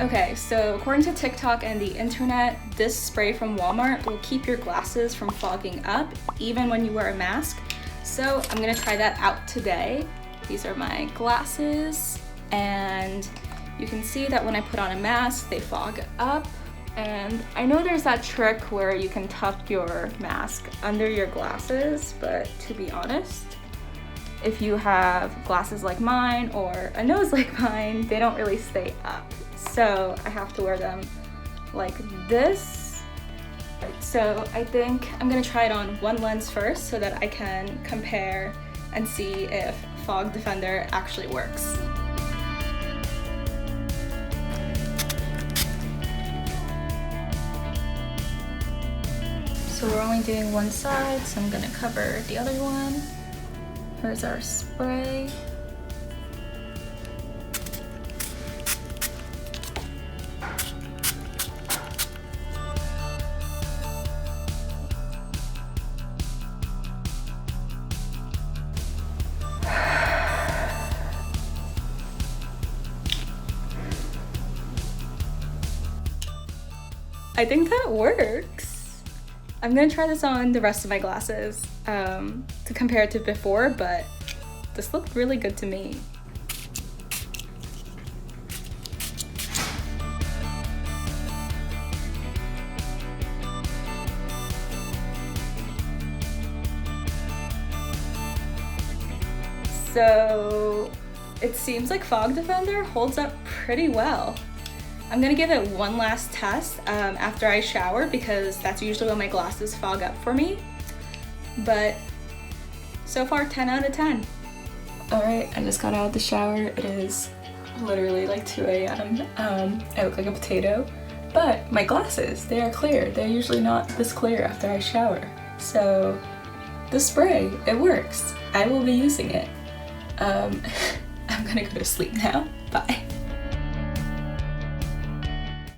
Okay, so according to TikTok and the internet, this spray from Walmart will keep your glasses from fogging up even when you wear a mask. So I'm gonna try that out today. These are my glasses, and you can see that when I put on a mask, they fog up. And I know there's that trick where you can tuck your mask under your glasses, but to be honest, if you have glasses like mine or a nose like mine, they don't really stay up. So I have to wear them like this. So I think I'm gonna try it on one lens first so that I can compare and see if Fog Defender actually works. So we're only doing one side, so I'm gonna cover the other one. Here's our spray. I think that works. I'm gonna try this on the rest of my glasses to compare it to before, but this looked really good to me. So it seems like Fog Defender holds up pretty well. I'm gonna give it one last test after I shower because that's usually when my glasses fog up for me. But so far, 10 out of 10. All right, I just got out of the shower. It is literally like 2 a.m. I look like a potato, but my glasses, they are clear. They're usually not this clear after I shower. So the spray, it works. I will be using it. I'm gonna go to sleep now. Bye.